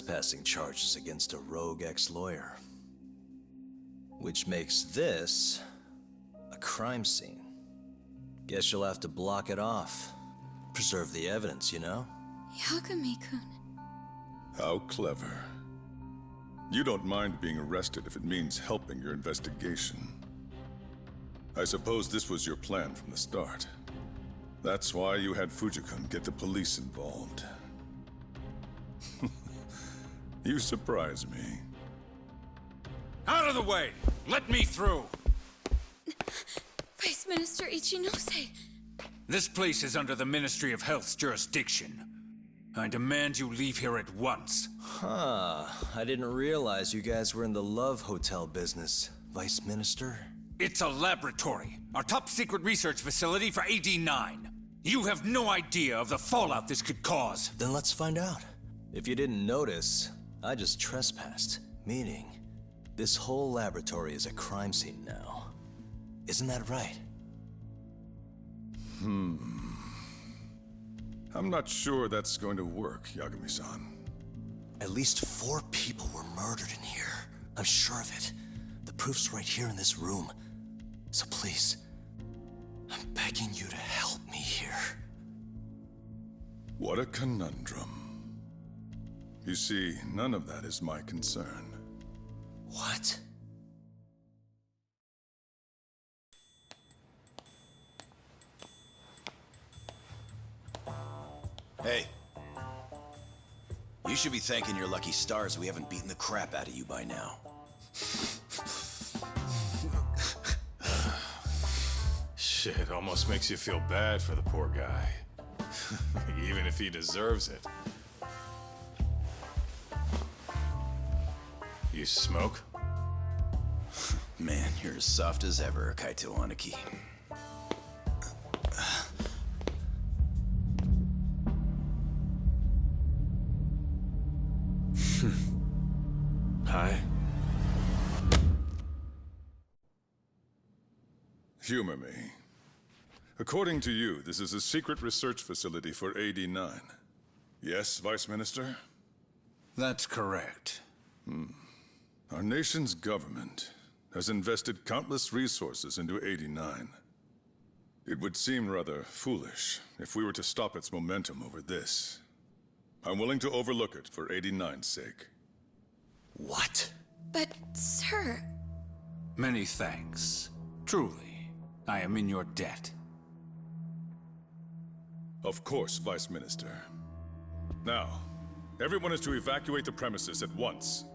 trespassing charges against a rogue ex-lawyer. Which makes this a crime scene. Guess you'll have to block it off. Preserve the evidence, you know? Yagami-kun. How clever. You don't mind being arrested if it means helping your investigation. I suppose this was your plan from the start. That's why you had Fujikun get the police involved. You surprise me. Out of the way! Let me through! Vice Minister Ichinose. This place is under the Ministry of Health's jurisdiction. I demand you leave here at once. Huh. I didn't realize you guys were in the love hotel business, Vice Minister. It's a laboratory. Our top secret research facility for AD-9. You have no idea of the fallout this could cause. Then let's find out. If you didn't notice, I just trespassed. Meaning, this whole laboratory is a crime scene now. Isn't that right? I'm not sure that's going to work, Yagami-san. At least 4 people were murdered in here. I'm sure of it. The proof's right here in this room. So please, I'm begging you to help me here. What a conundrum. You see, none of that is my concern. What? Hey. You should be thanking your lucky stars we haven't beaten the crap out of you by now. Shit, almost makes you feel bad for the poor guy. Even if he deserves it. You smoke? Man, you're as soft as ever, Kaito Aniki. Hi. Humor me. According to you, this is a secret research facility for AD-9. Yes, Vice Minister? That's correct. Our nation's government has invested countless resources into AD-9. It would seem rather foolish if we were to stop its momentum over this. I'm willing to overlook it for AD-9's sake. What? But, sir... Many thanks. Truly, I am in your debt. Of course, Vice Minister. Now, everyone is to evacuate the premises at once.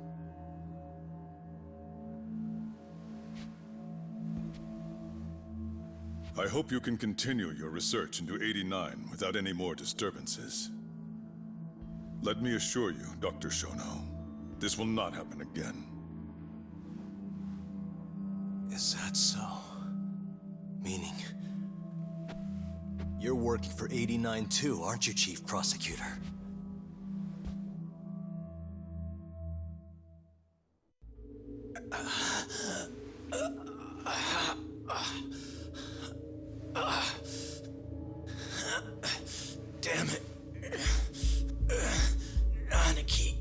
I hope you can continue your research into AD-9 without any more disturbances. Let me assure you, Dr. Shono, this will not happen again. Is that so? Meaning... you're working for AD-9 too, aren't you, Chief Prosecutor? Damn it. Aniki.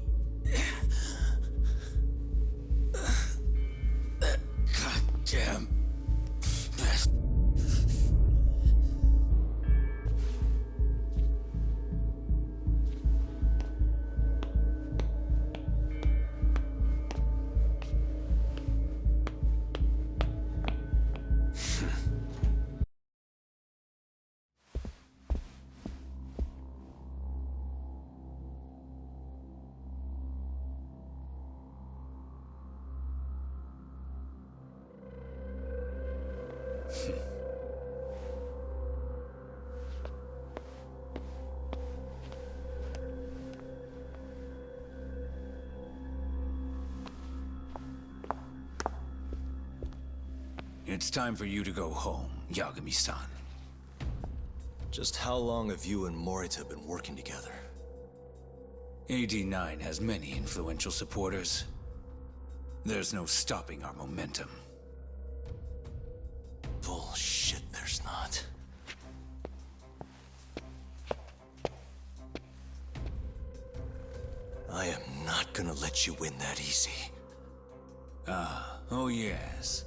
That goddamn best. It's time for you to go home, Yagami-san. Just how long have you and Morita been working together? AD-9 has many influential supporters. There's no stopping our momentum. Bullshit, there's not. I am not gonna let you win that easy. Oh yes.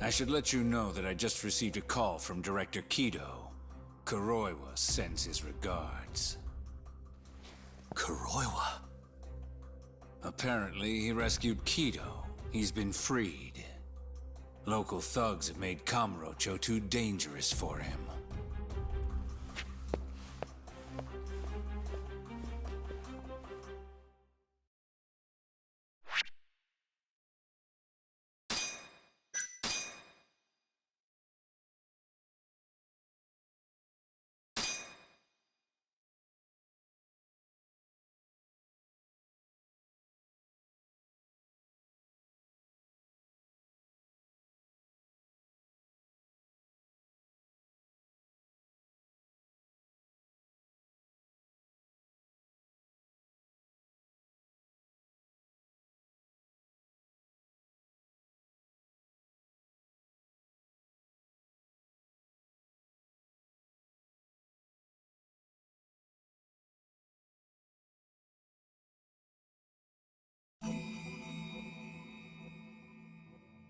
I should let you know that I just received a call from Director Kido. Kuroiwa sends his regards. Kuroiwa? Apparently, he rescued Kido. He's been freed. Local thugs have made Kamurocho too dangerous for him.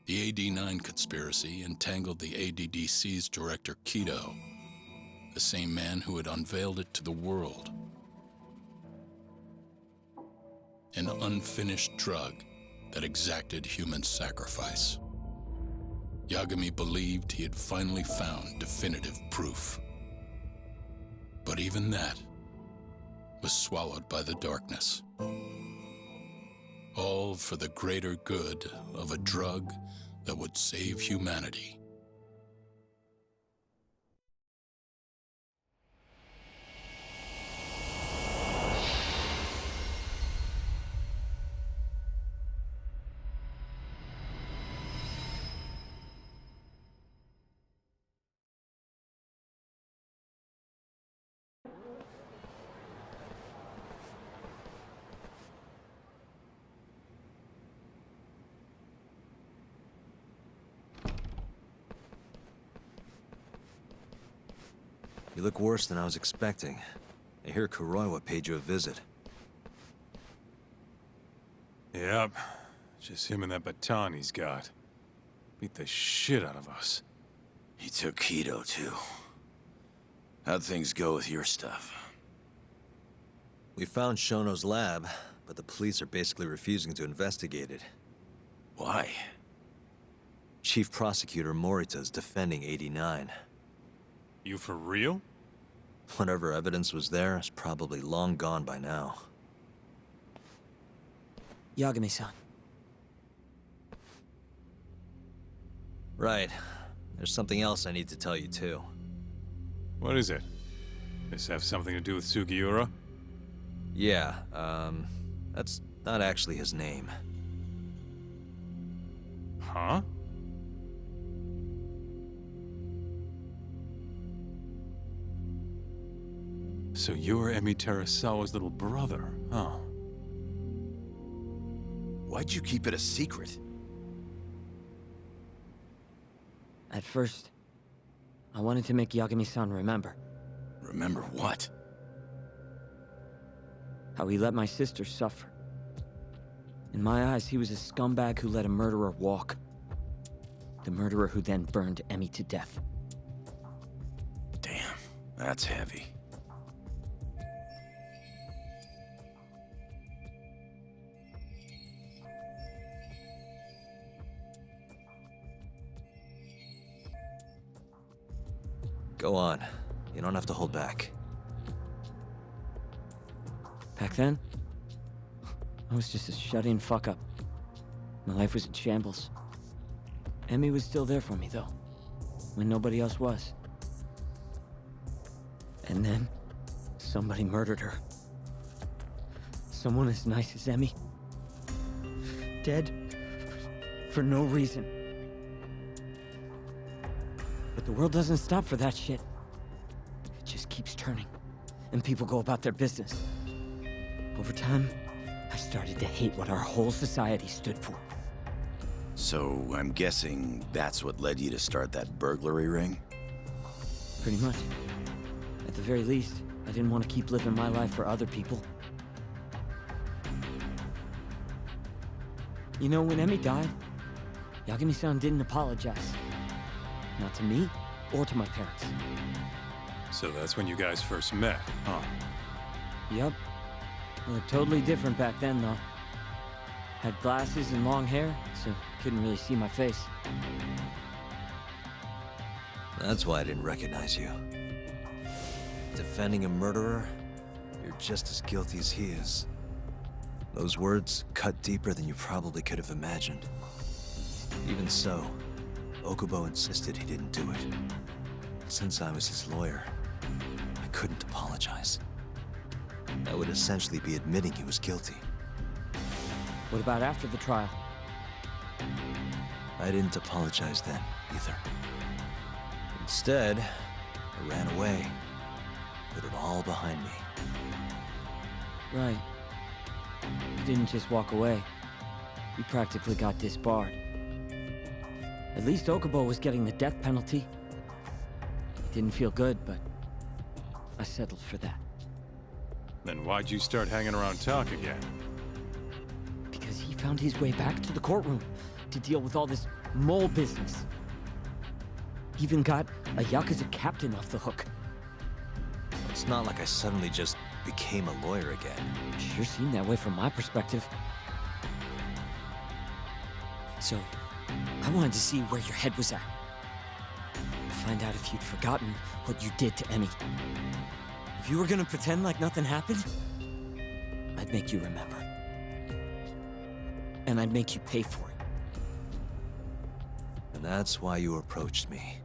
The AD-9 conspiracy entangled the ADDC's director Kido, the same man who had unveiled it to the world. An unfinished drug that exacted human sacrifice. Yagami believed he had finally found definitive proof. But even that was swallowed by the darkness. All for the greater good of a drug that would save humanity. You look worse than I was expecting. I hear Kuroiwa paid you a visit. Yep. Just him and that baton he's got. Beat the shit out of us. He took Kido, too. How'd things go with your stuff? We found Shono's lab, but the police are basically refusing to investigate it. Why? Chief Prosecutor Morita's defending 89. You for real? Whatever evidence was there is probably long gone by now. Yagami-san. Right. There's something else I need to tell you, too. What is it? This have something to do with Sugiura? Yeah, that's not actually his name. Huh? So you're Emi Terasawa's little brother, huh? Why'd you keep it a secret? At first, I wanted to make Yagami-san remember Remember what? how he let my sister suffer. In my eyes, he was a scumbag who let a murderer walk. The murderer who then burned Emi to death. Damn, that's heavy. Go on. You don't have to hold back. Back then, I was just a shut-in fuck-up. My life was in shambles. Emi was still there for me, though, when nobody else was. And then, somebody murdered her. Someone as nice as Emi. Dead for no reason. But the world doesn't stop for that shit. It just keeps turning, and people go about their business. Over time, I started to hate what our whole society stood for. So, I'm guessing that's what led you to start that burglary ring? Pretty much. At the very least, I didn't want to keep living my life for other people. You know, when Emmy died, Yagami-san didn't apologize. Not to me, or to my parents. So that's when you guys first met, huh? Yep. Looked totally different back then, though. Had glasses and long hair, so couldn't really see my face. That's why I didn't recognize you. Defending a murderer, you're just as guilty as he is. Those words cut deeper than you probably could have imagined. Even so, Okubo insisted he didn't do it. Since I was his lawyer, I couldn't apologize. That would essentially be admitting he was guilty. What about after the trial? I didn't apologize then, either. Instead, I ran away, put it all behind me. Right. You didn't just walk away. You practically got disbarred. At least Okubo was getting the death penalty. It didn't feel good, but I settled for that. Then why'd you start hanging around Talk again? Because he found his way back to the courtroom to deal with all this mole business. Even got a Yakuza captain off the hook. It's not like I suddenly just became a lawyer again. Sure seemed that way from my perspective. So, I wanted to see where your head was at. Find out if you'd forgotten what you did to Emmy. If you were gonna pretend like nothing happened, I'd make you remember. And I'd make you pay for it. And that's why you approached me.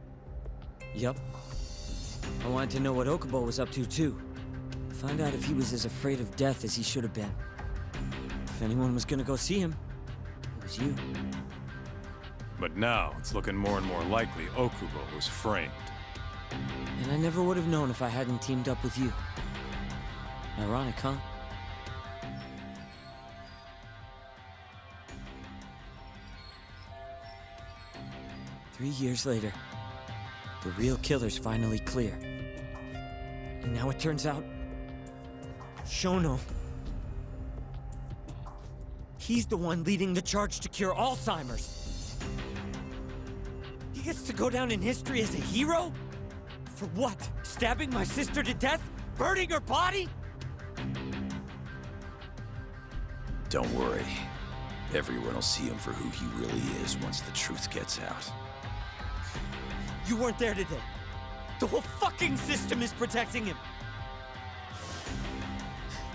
Yup. I wanted to know what Okubo was up to, too. Find out if he was as afraid of death as he should have been. If anyone was gonna go see him, it was you. But now, it's looking more and more likely Okubo was framed. And I never would have known if I hadn't teamed up with you. Ironic, huh? Three years later, the real killer's finally clear. And now it turns out, Shono, he's the one leading the charge to cure Alzheimer's. He gets to go down in history as a hero? For what? Stabbing my sister to death? Burning her body? Don't worry. Everyone will see him for who he really is once the truth gets out. You weren't there today. The whole fucking system is protecting him.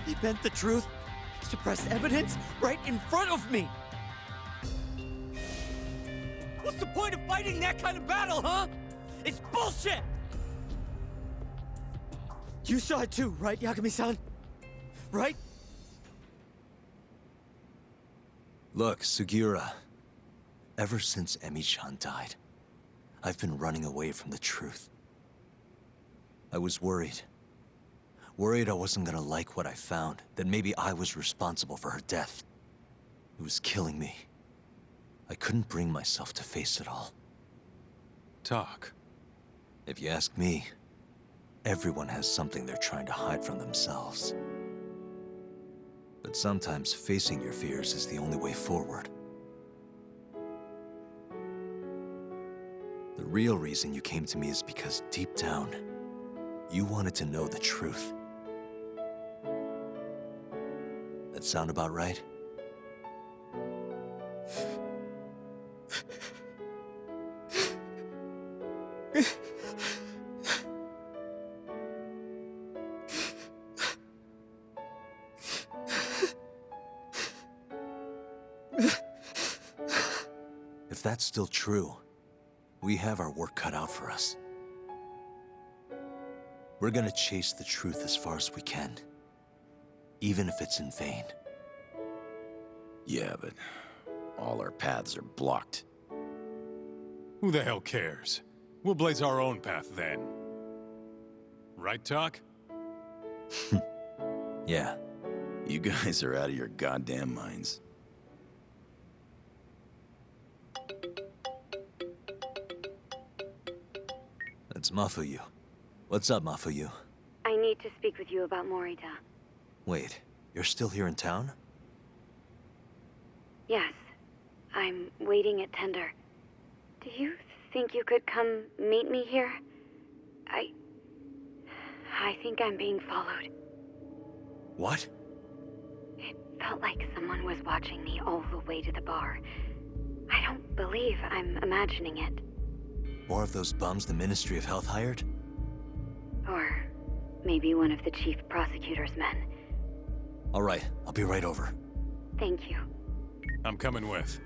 He bent the truth, suppressed evidence right in front of me. What's the point of fighting that kind of battle, huh? It's bullshit! You saw it too, right, Yagami-san? Right? Look, Sugiura. Ever since Emi-chan died, I've been running away from the truth. I was worried. Worried I wasn't gonna like what I found, that maybe I was responsible for her death. It was killing me. I couldn't bring myself to face it all. Talk. If you ask me, everyone has something they're trying to hide from themselves. But sometimes facing your fears is the only way forward. The real reason you came to me is because deep down, you wanted to know the truth. That sound about right? If that's still true, we have our work cut out for us. We're gonna chase the truth as far as we can, even if it's in vain. Yeah, but all our paths are blocked. Who the hell cares? We'll blaze our own path then. Right, Talk? Yeah. You guys are out of your goddamn minds. That's Mafuyu. What's up, Mafuyu? I need to speak with you about Morita. Wait, you're still here in town? Yes. I'm waiting at Tender. Do you think you could come meet me here? I think I'm being followed. What? It felt like someone was watching me all the way to the bar. I don't believe I'm imagining it. More of those bums the Ministry of Health hired? Or maybe one of the chief prosecutor's men. All right, I'll be right over. Thank you. I'm coming with.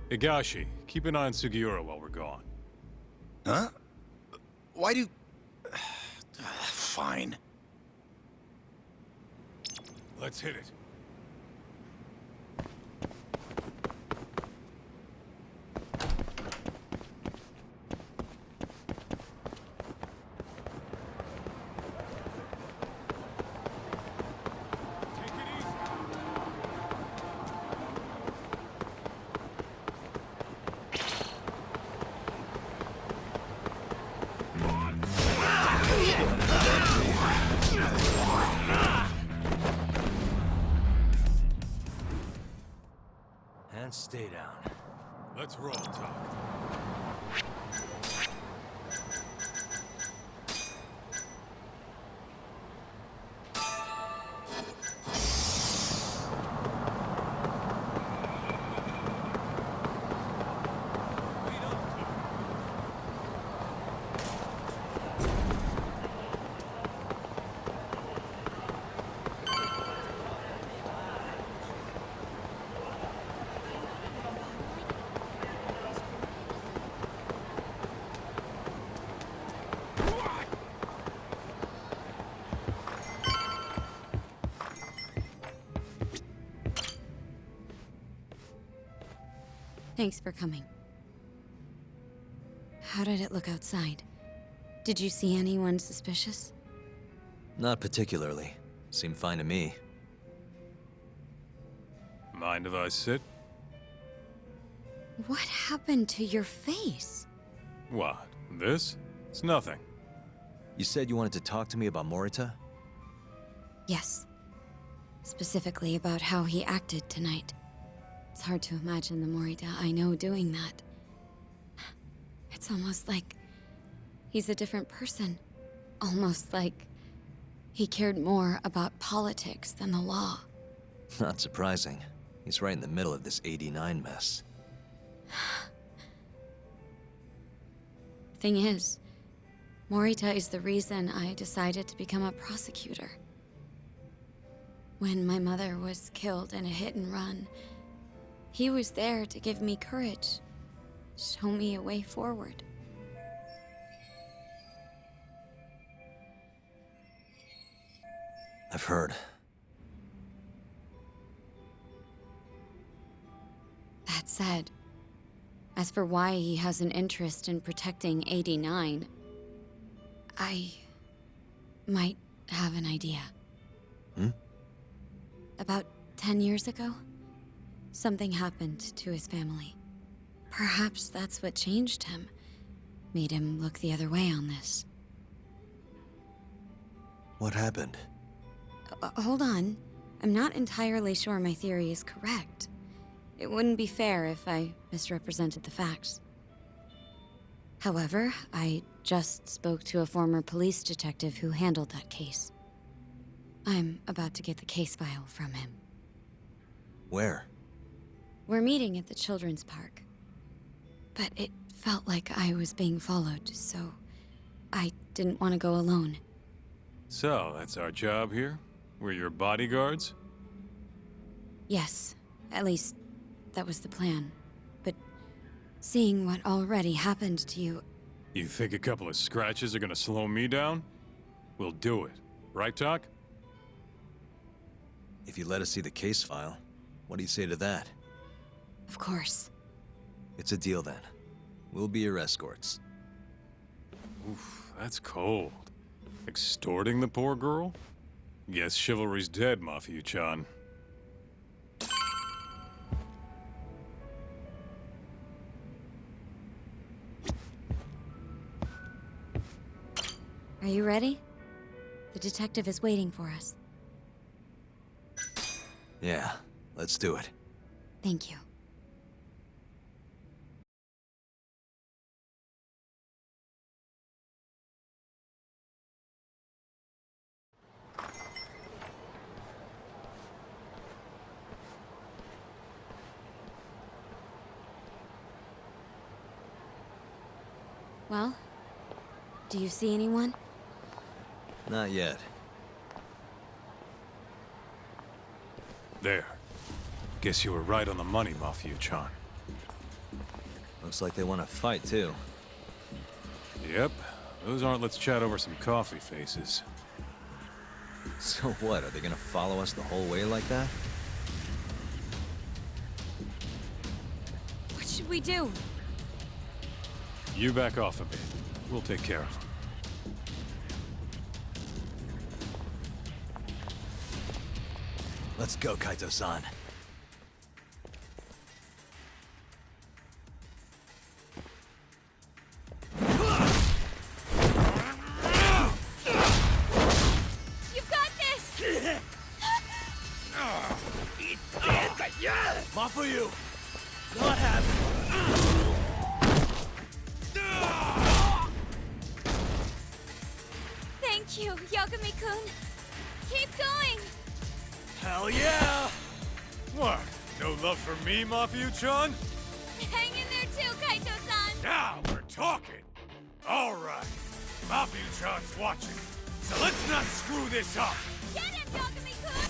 Higashi, keep an eye on Sugiura while we're gone. Huh? Why do... Fine. Let's hit it. And stay down. Let's roll, Talk. Thanks for coming. How did it look outside? Did you see anyone suspicious? Not particularly. Seemed fine to me. Mind if I sit? What happened to your face? What? This? It's nothing. You said you wanted to talk to me about Morita? Yes. Specifically about how he acted tonight. It's hard to imagine the Morita I know doing that. It's almost like he's a different person. Almost like he cared more about politics than the law. Not surprising. He's right in the middle of this 89 mess. Thing is, Morita is the reason I decided to become a prosecutor. When my mother was killed in a hit and run, he was there to give me courage, show me a way forward. I've heard. That said, as for why he has an interest in protecting 89, I might have an idea. About 10 years ago, something happened to his family. Perhaps that's what changed him, made him look the other way on this. What happened? Hold on. I'm not entirely sure my theory is correct. It wouldn't be fair if I misrepresented the facts. However, I just spoke to a former police detective who handled that case. I'm about to get the case file from him. Where? We're meeting at the children's park. But it felt like I was being followed, so I didn't want to go alone. So, that's our job here? We're your bodyguards? Yes, at least that was the plan. But seeing what already happened to you... You think a couple of scratches are gonna slow me down? We'll do it. Right, Talk? If you let us see the case file, what do you say to that? Of course. It's a deal then. We'll be your escorts. Oof, that's cold. Extorting the poor girl? Guess chivalry's dead, Mafia-chan. Are you ready? The detective is waiting for us. Yeah, let's do it. Thank you. Well, do you see anyone? Not yet. There. Guess you were right on the money, Mafia-chan. Looks like they want to fight, too. Yep. Those aren't let's chat over some coffee faces. So what, are they gonna follow us the whole way like that? What should we do? You back off a bit. We'll take care of them. Let's go, Kaito-san. You've got this! Not for you! Not happening! Thank you, Yagami-kun. Keep going! Hell yeah! What? No love for me, Mafia-chan? Hang in there too, Kaito-san! Now we're talking! Alright. Mafia-chan's watching. So let's not screw this up! Get him, Yagami-kun!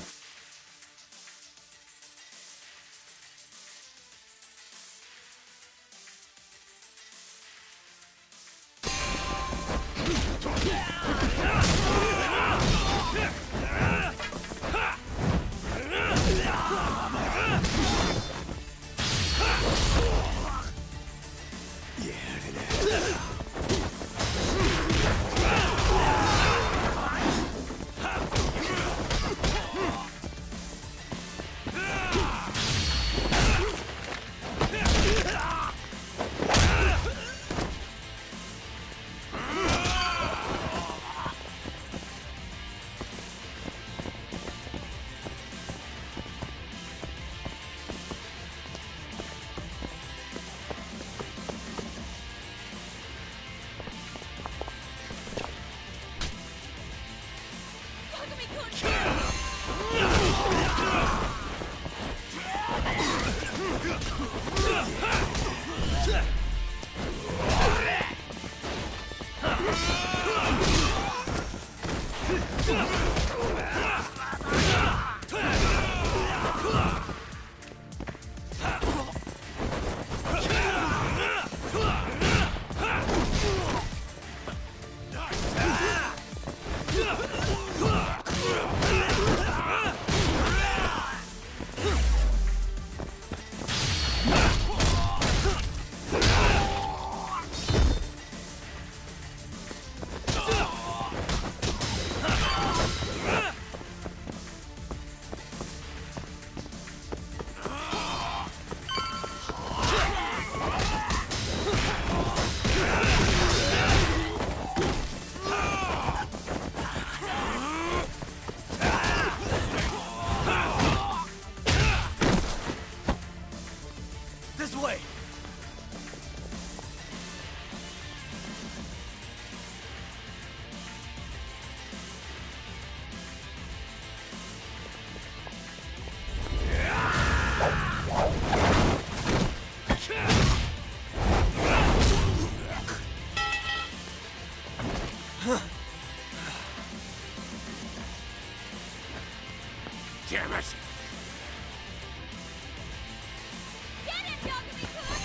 This way! Damn it! Get him, Yagami-kun!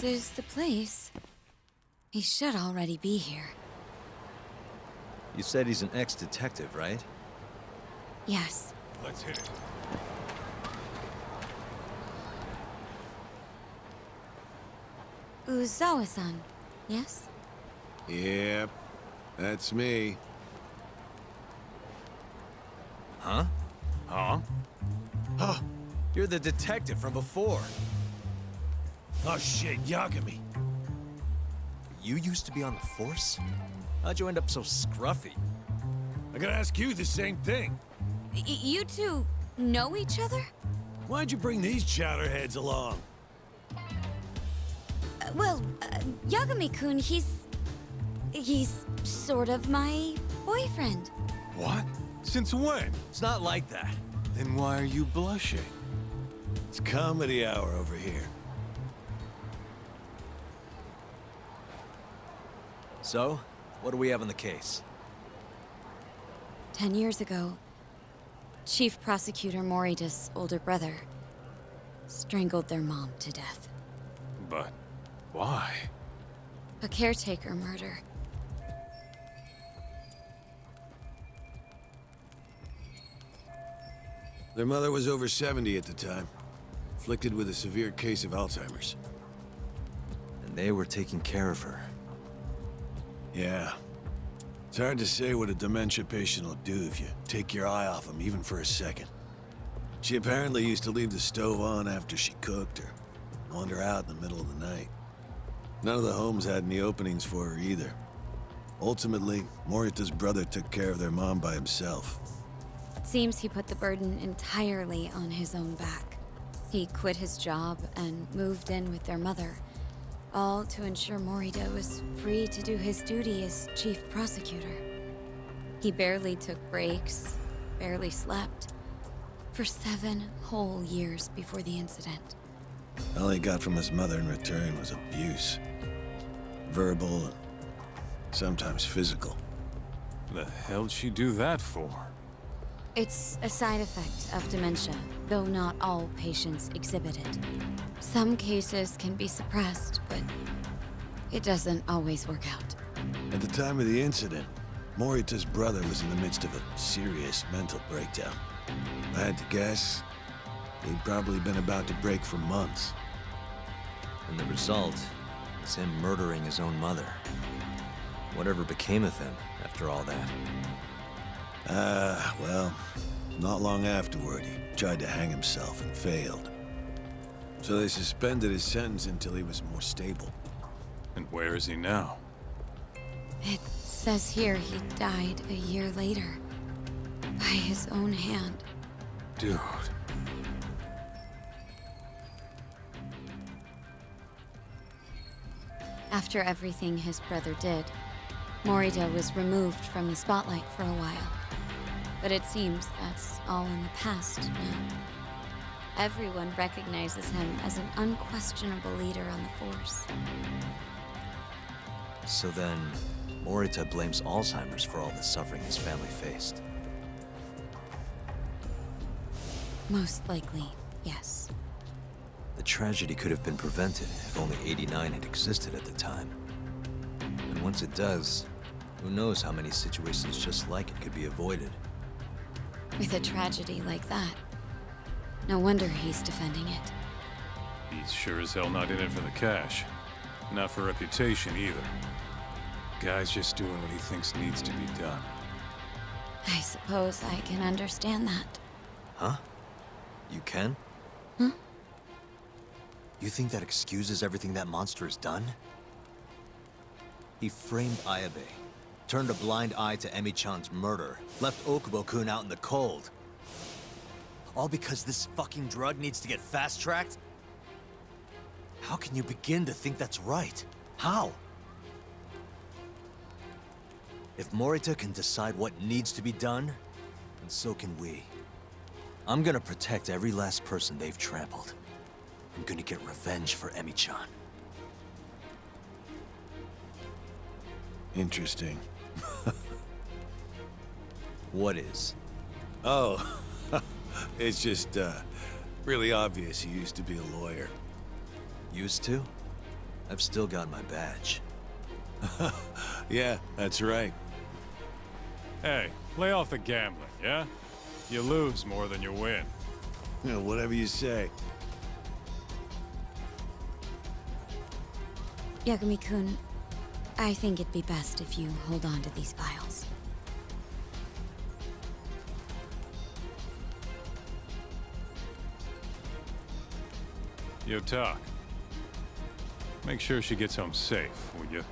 this is the place, he should already be here. You said he's an ex-detective, right? Yes. Let's hit it. Uzawa-san, yes? Yep, that's me. Huh? Huh? Huh? You're the detective from before. Oh shit, Yagami. You used to be on the force? How'd you end up so scruffy? I gotta ask you the same thing. You two know each other? Why'd you bring these chowderheads along? Yagami-kun, he's sort of my boyfriend. What? Since when? It's not like that. Then why are you blushing? It's comedy hour over here. So, what do we have on the case? 10 years ago, Chief Prosecutor Morita's older brother strangled their mom to death. But why? A caretaker murder. Their mother was over 70 at the time, afflicted with a severe case of Alzheimer's. And they were taking care of her. Yeah. It's hard to say what a dementia patient will do if you take your eye off them, even for a second. She apparently used to leave the stove on after she cooked, or wander out in the middle of the night. None of the homes had any openings for her either. Ultimately, Morita's brother took care of their mom by himself. It seems he put the burden entirely on his own back. He quit his job and moved in with their mother, all to ensure Morita was free to do his duty as chief prosecutor. He barely took breaks, barely slept, for 7 whole years before the incident. All he got from his mother in return was abuse. Verbal and sometimes physical. The hell'd she do that for? It's a side effect of dementia, though not all patients exhibit it. Some cases can be suppressed, but it doesn't always work out. At the time of the incident, Morita's brother was in the midst of a serious mental breakdown. If I had to guess, he'd probably been about to break for months. And the result is him murdering his own mother. Whatever became of him after all that? Well, not long afterward, he tried to hang himself and failed. So they suspended his sentence until he was more stable. And where is he now? It says here he died a year later, by his own hand. Dude. After everything his brother did, Morita was removed from the spotlight for a while. But it seems that's all in the past now. Everyone recognizes him as an unquestionable leader on the force. So then, Morita blames Alzheimer's for all the suffering his family faced. Most likely, yes. The tragedy could have been prevented if only 89 had existed at the time. And once it does, who knows how many situations just like it could be avoided. With a tragedy like that, no wonder he's defending it. He's sure as hell not in it for the cash. Not for reputation either. Guy's just doing what he thinks needs to be done. I suppose I can understand that. Huh? You can? Huh? You think that excuses everything that monster has done? He framed Ayabe, turned a blind eye to Emi-chan's murder, left Okubo-kun out in the cold. All because this fucking drug needs to get fast-tracked? How can you begin to think that's right? How? If Morita can decide what needs to be done, then so can we. I'm gonna protect every last person they've trampled. I'm gonna get revenge for Emi-chan. Interesting. What is? Oh, it's just, really obvious he used to be a lawyer. Used to? I've still got my badge. Yeah, that's right. Hey, lay off the gambling, yeah? You lose more than you win. Yeah, whatever you say. Yagami-kun, I think it'd be best if you hold on to these files. Yo, Tak. Make sure she gets home safe, will you?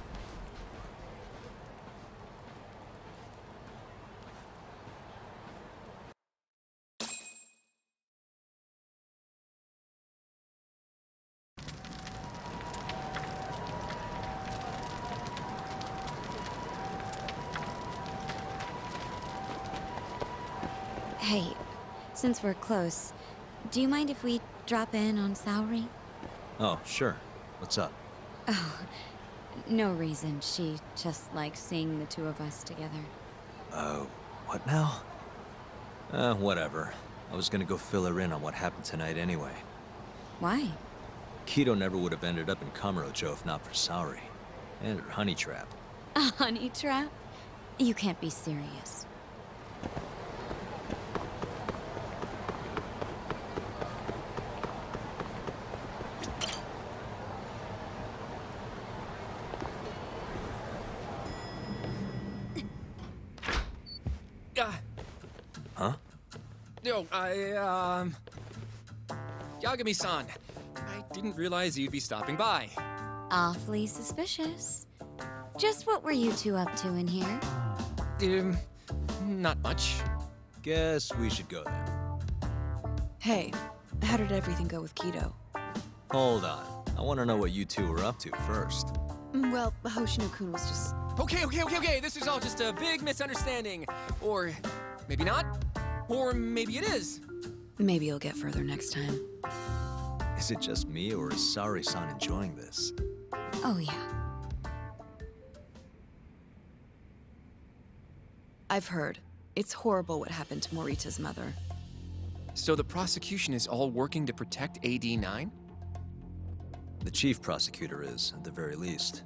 Hey, since we're close, do you mind if we drop in on Saori? Oh, sure. What's up? Oh, no reason. She just likes seeing the two of us together. What now? Whatever. I was gonna go fill her in on what happened tonight anyway. Why? Kido never would have ended up in Kamurocho if not for Saori. And her honey trap. A honey trap? You can't be serious. Huh? Yo, Yagami-san, I didn't realize you'd be stopping by. Awfully suspicious. Just what were you two up to in here? Not much. Guess we should go then. Hey, how did everything go with Kido? Hold on. I want to know what you two were up to first. Well, Hoshino-kun was just... Okay, this is all just a big misunderstanding. Or maybe not. Or maybe it is. Maybe you'll get further next time. Is it just me, or is Saori-san enjoying this? Oh, yeah. I've heard. It's horrible what happened to Morita's mother. So the prosecution is all working to protect AD-9? The chief prosecutor is, at the very least.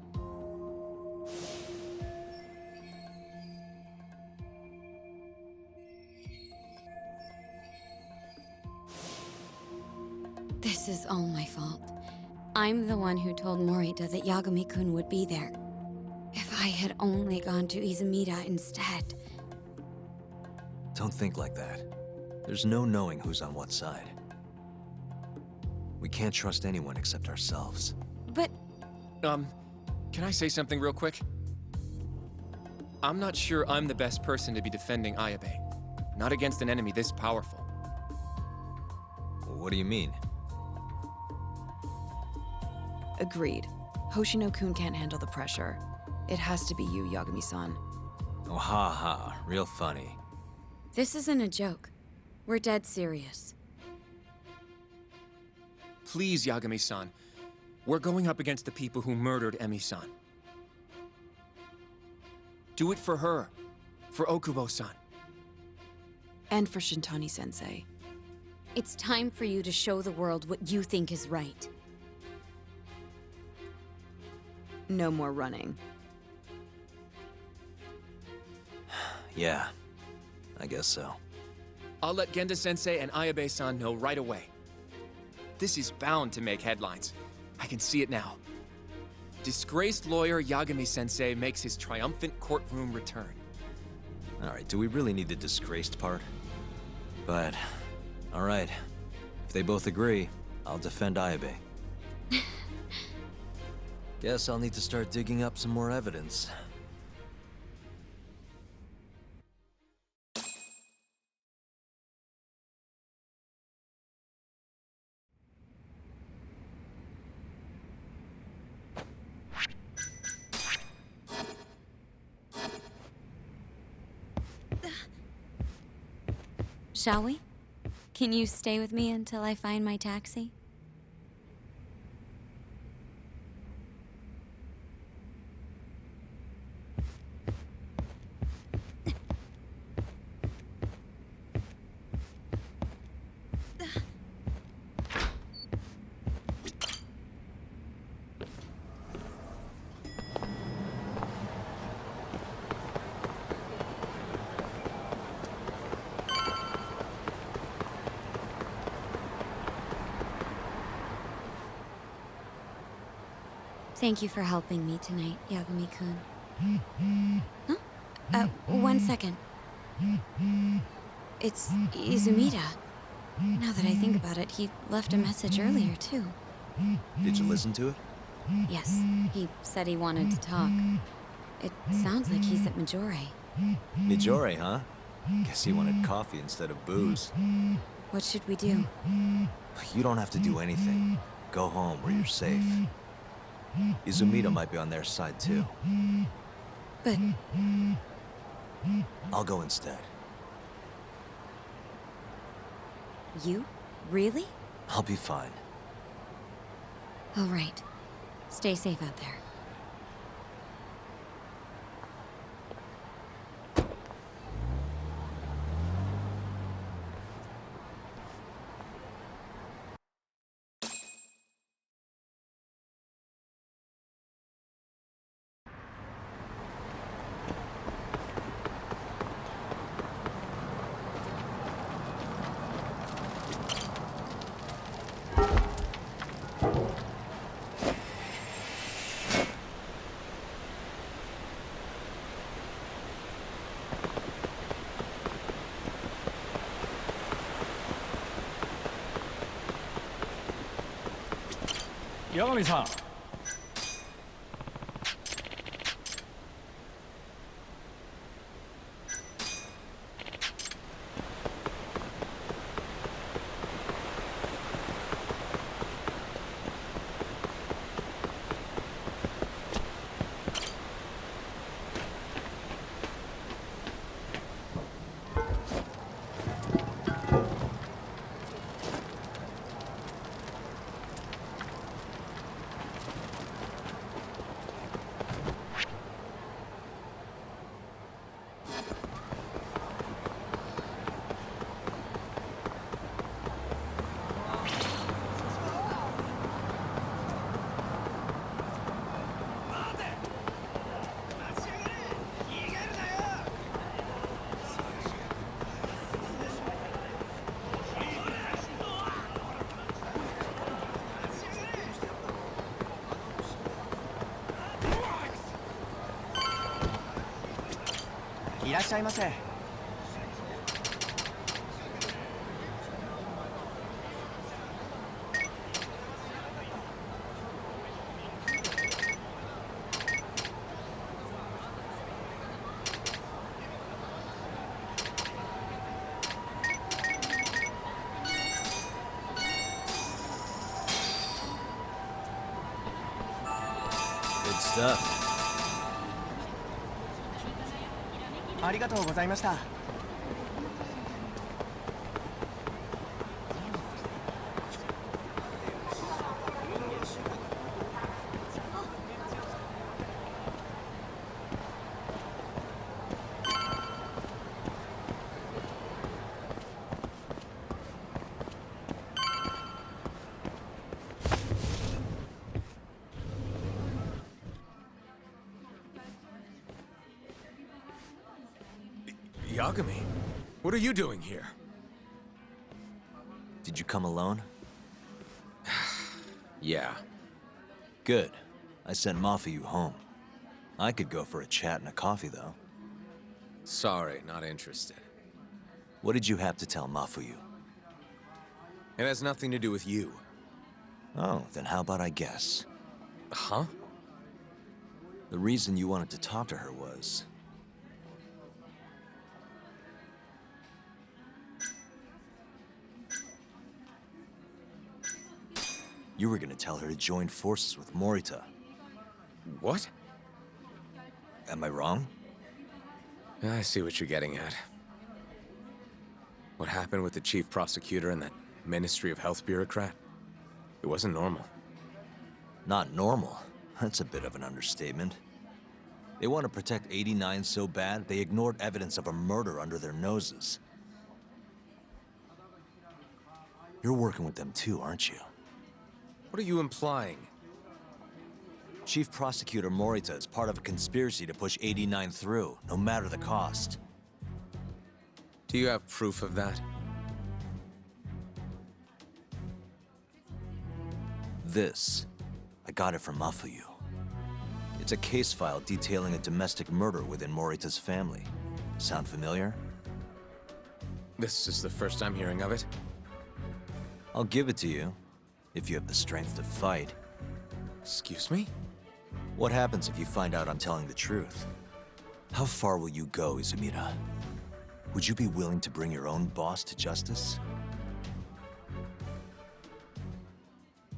This is all my fault. I'm the one who told Morita that Yagami-kun would be there. If I had only gone to Izumida instead. Don't think like that. There's no knowing who's on what side. We can't trust anyone except ourselves. But... Can I say something real quick? I'm not sure I'm the best person to be defending Ayabe. Not against an enemy this powerful. Well, what do you mean? Agreed. Hoshino-kun can't handle the pressure. It has to be you, Yagami-san. Oh, ha ha. Real funny. this isn't a joke. We're dead serious. Please, Yagami-san. We're going up against the people who murdered Emi-san. Do it for her. For Okubo-san. And for Shintani-sensei. It's time for you to show the world what you think is right. No more running. Yeah, I guess so. I'll let Genda-sensei and Ayabe-san know right away. This is bound to make headlines. I can see it now. Disgraced lawyer Yagami-sensei makes his triumphant courtroom return. Alright, do we really need the disgraced part? But, alright. If they both agree, I'll defend Ayabe. Guess I'll need to start digging up some more evidence. Shall we? Can you stay with me until I find my taxi? Thank you for helping me tonight, Yagami-kun. Huh? 1 second. It's Izumida. Now that I think about it, he left a message earlier, too. Did you listen to it? Yes, he said he wanted to talk. It sounds like he's at Majore. Mijori, huh? Guess he wanted coffee instead of booze. What should we do? You don't have to do anything. Go home where you're safe. Izumida might be on their side, too. But I'll go instead. you? Really? I'll be fine. All right. Stay safe out there. Yagami-san. Good stuff. ありがとうございました。Yagami, what are you doing here? Did you come alone? Yeah. Good. I sent Mafuyu home. I could go for a chat and a coffee, though. Sorry, not interested. What did you have to tell Mafuyu? It has nothing to do with you. Oh, then how about I guess? Huh? The reason you wanted to talk to her was... you were gonna tell her to join forces with Morita. What? Am I wrong? I see what you're getting at. What happened with the chief prosecutor and that Ministry of Health bureaucrat? It wasn't normal. Not normal. That's a bit of an understatement. They want to protect 89 so bad, they ignored evidence of a murder under their noses. You're working with them too, aren't you? What are you implying? Chief Prosecutor Morita is part of a conspiracy to push 89 through, no matter the cost. Do you have proof of that? This, I got it from Mafuyu. It's a case file detailing a domestic murder within Morita's family. Sound familiar? This is the first I'm hearing of it. I'll give it to you, if you have the strength to fight. Excuse me? What happens if you find out I'm telling the truth? How far will you go, Izumida? Would you be willing to bring your own boss to justice?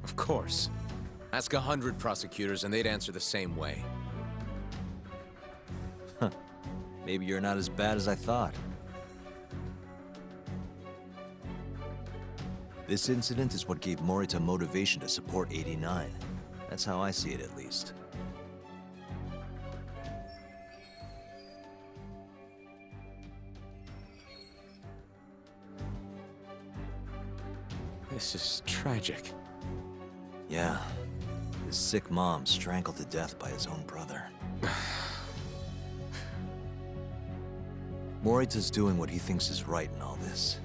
Of course. Ask 100 prosecutors and they'd answer the same way. Maybe you're not as bad as I thought. This incident is what gave Morita motivation to support 89. That's how I see it, at least. This is tragic. Yeah. His sick mom strangled to death by his own brother. Morita's doing what he thinks is right in all this.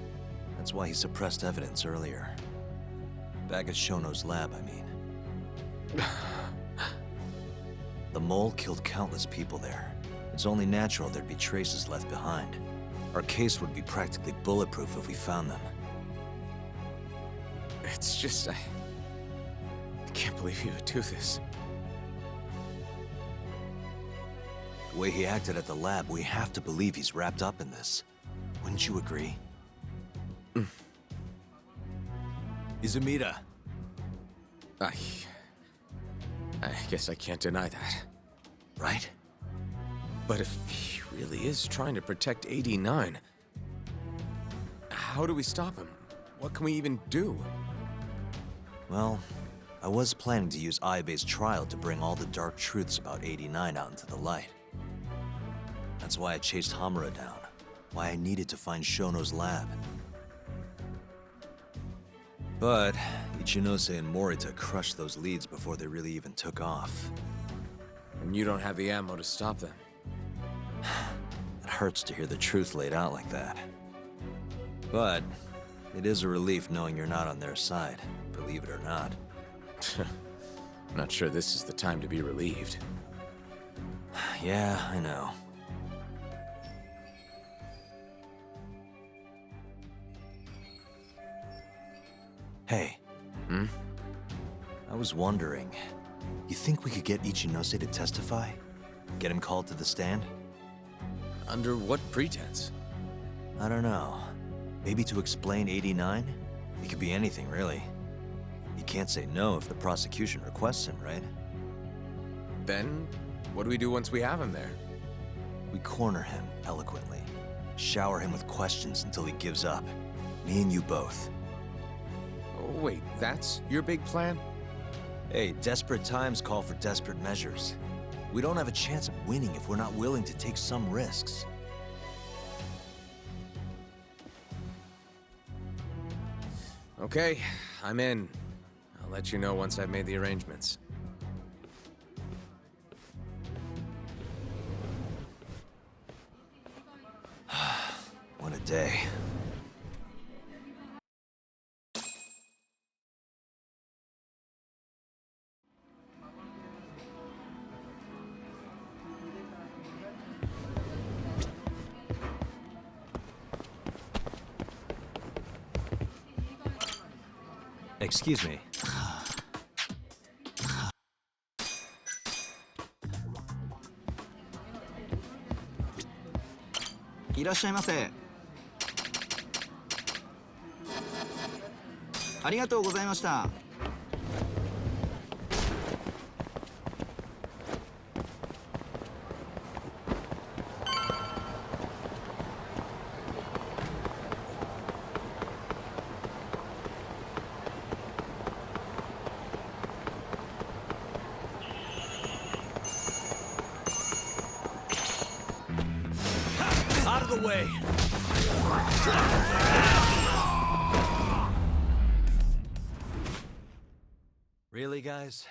That's why he suppressed evidence earlier. Back at Shono's lab, I mean. The mole killed countless people there. It's only natural there'd be traces left behind. Our case would be practically bulletproof if we found them. It's just, I can't believe he would do this. The way he acted at the lab, we have to believe he's wrapped up in this. Wouldn't you agree? Izumida. I guess I can't deny that. Right? But if he really is trying to protect 89, how do we stop him? What can we even do? Well, I was planning to use Ayabe's trial to bring all the dark truths about 89 out into the light. That's why I chased Hamura down. Why I needed to find Shono's lab. But Ichinose and Morita crushed those leads before they really even took off. And you don't have the ammo to stop them. It hurts to hear the truth laid out like that. But it is a relief knowing you're not on their side, believe it or not. I'm not sure this is the time to be relieved. Yeah, I know. Hey. I was wondering, you think we could get Ichinose to testify? Get him called to the stand? Under what pretense? I don't know. Maybe to explain 89? It could be anything, really. You can't say no if the prosecution requests him, right? Then, what do we do once we have him there? We corner him eloquently. Shower him with questions until he gives up. Me and you both. Oh, wait, that's your big plan? Hey, desperate times call for desperate measures. We don't have a chance of winning if we're not willing to take some risks. Okay, I'm in. I'll let you know once I've made the arrangements. What a day. Excuse me. いらっしゃいませ。ありがとうございました。Out of the way! Really, guys?